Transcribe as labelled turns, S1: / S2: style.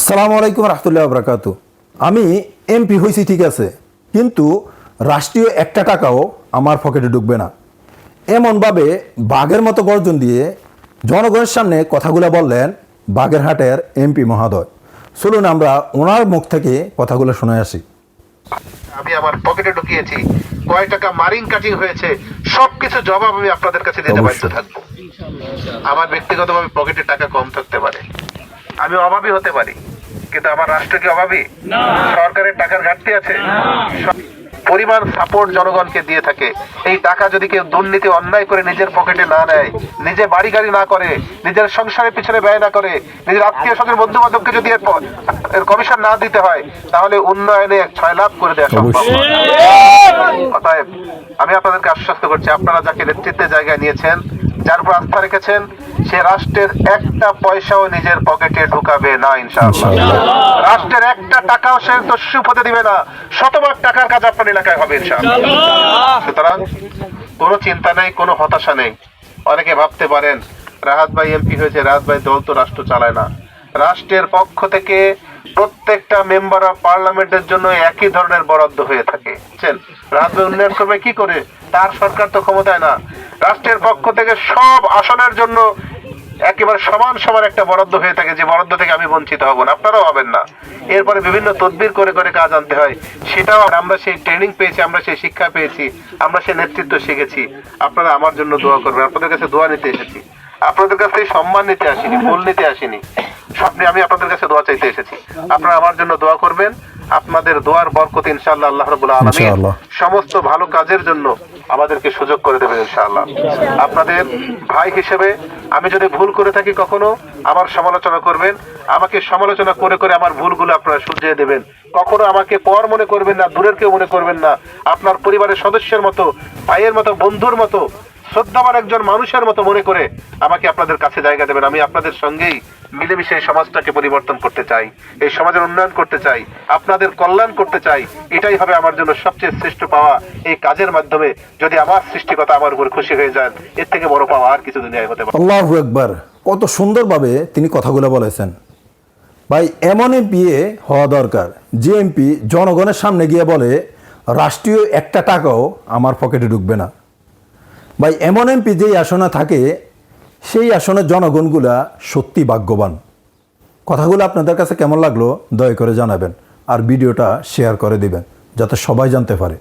S1: আসসালামু আলাইকুম রহমতুল্লাহ বরকাতু। আমি এমপি হয়েছি ঠিক আছে, কিন্তু রাষ্ট্রীয় একটা টাকাও আমার পকেটে ঢুকবে না, এমনভাবে বাঘের মতো গর্জন দিয়ে জনগণের সামনে কথাগুলো বললেন বাগেরহাটের এমপি মহোদয়। চলুন আমরা ওনার মুখ থেকে কথাগুলো শুনে আসি।
S2: আমি আমার পকেটে ঢুকিয়েছি, কয় টাকা মারিং কাটিং হয়েছে, সবকিছু জবাব আমি আপনাদের কাছে দিতে বাধ্য থাকবো। আমার ব্যক্তিগতভাবে পকেটে টাকা কম থাকতে পারে, আমি অভাবী হতে পারি, কিন্তু আমার রাষ্ট্র কি অভাবী? সরকারের টাকার ঘাটতি আছে? পরিমাণ সাপোর্ট জনগণকে দিয়ে থাকে। এই টাকা যদি কেউ দুর্নীতি অন্যায় করে নিজের পকেটে না নেয়, নিজে বাড়ি গাড়ি না করে, নিজের সংসারের পিছনে ব্যয় না করে, নিজের আত্মীয় স্বজন বন্ধু বান্ধবকে যদি এর কমিশন না দিতে হয়, তাহলে উন্নয়নে 6 লাখ করে দেওয়া সম্ভব। অতএব আমি আপনাদেরকে আশ্বস্ত করছি, আপনারা যাকে নেতৃত্বের জায়গায় নিয়েছেন, যার উপর আস্থা রেখেছেন, সে রাষ্ট্রের একটা পয়সাও নিজের পকেটে ঢুকাবে না ইনশাআল্লাহ। রাষ্ট্রের একটা টাকাও সে দস্যু হতে দিবে না, শতভাগ টাকার কাজ আপনার এলাকায় হবে ইনশাআল্লাহ। সুতরাং কোনো চিন্তা নেই, কোনো হতাশা নেই। অনেকে ভাবতে পারেন রাহাত ভাই এমপি হয়েছে, রাহাত ভাই দল তো রাষ্ট্র চালায় না। রাষ্ট্রের পক্ষ থেকে প্রত্যেকটা মেম্বার অফ পার্লামেন্টের জন্য একই ধরনের বরাদ্দ হয়ে থাকে। রাহাত ভাই উন্নয়ন করবে কি করে? তার সরকার তো ক্ষমতায় না। রাষ্ট্রের পক্ষ থেকে সব আসনের জন্য একেবারে সমান সমান একটা বরাদ্দ হয়ে থাকে, যে বরাদ্দ থেকে আমি বঞ্চিত হব না, আপনারাও হবেন না। এরপরে বিভিন্ন তদবির করে করে কাজ আনতে হয়, সেটাও আমরা সেই ট্রেনিং পেয়েছি, আমরা সেই শিক্ষা পেয়েছি, আমরা সেই নেতৃত্ব শিখেছি। আপনারা আমার জন্য দোয়া করবেন, আপনাদের কাছে দোয়া নিতে এসেছি, আপনাদের কাছে সম্মান নিতে আসিনি, ফুল নিতে আসিনি, স্বপ্নে আমি আপনাদের কাছে দোয়া চাইতে এসেছি। আপনারা আমার জন্য দোয়া করবেন। আপনাদের দোয়ার বরকত ইনশাআল্লাহ আল্লাহ রাব্বুল আলামিন সমস্ত ভালো কাজের জন্য আমাদেরকে সুযোগ করে দেবেন ইনশাআল্লাহ। আপনাদের ভাই হিসেবে আমি যদি ভুল করে থাকি কখনো, আমার সমালোচনা করবেন, আমাকে সমালোচনা করে করে আমার ভুলগুলো আপনারা শুধরিয়ে দেবেন। কখনো আমাকে পর মনে করবেন না, দূরের কেউ মনে করবেন না। আপনার পরিবারের সদস্যের মতো, ভাইয়ের মতো, বন্ধুর মতো, শ্রদ্ধাবান একজন মানুষের মতো মনে করে আমাকে আপনাদের কাছে জায়গা দেবেন। আমি আপনাদের সঙ্গেই মিলেমিশে এই সমাজটাকে পরিবর্তন করতে চাই, এই সমাজের উন্নয়ন করতে চাই, আপনাদের কল্যাণ করতে চাই। এটাই হবে আমার জন্য সবচেয়ে শ্রেষ্ঠ পাওয়া। এই কাজের মাধ্যমে যদি আমার সৃষ্টিকর্তা আমার উপর খুশি হয়ে যান, এর থেকে বড় পাওয়া আর কিছু দুনিয়ায় হতে পারে।
S1: আল্লাহু আকবার। কত সুন্দরভাবে তিনি কথাগুলো বলেছেন। ভাই এমন এমপি হওয়া দরকার, যে এমপি জনগণের সামনে গিয়ে বলে রাষ্ট্রীয় একটা টাকাও আমার পকেটে ঢুকবে না। ভাই এমন এমপি যেই আসনে থাকে, সেই আসনের জনগণগুলা সত্যি ভাগ্যবান। কথাগুলো আপনাদের কাছে কেমন লাগলো দয়া করে জানাবেন, আর ভিডিওটা শেয়ার করে দিবেন যাতে সবাই জানতে পারে।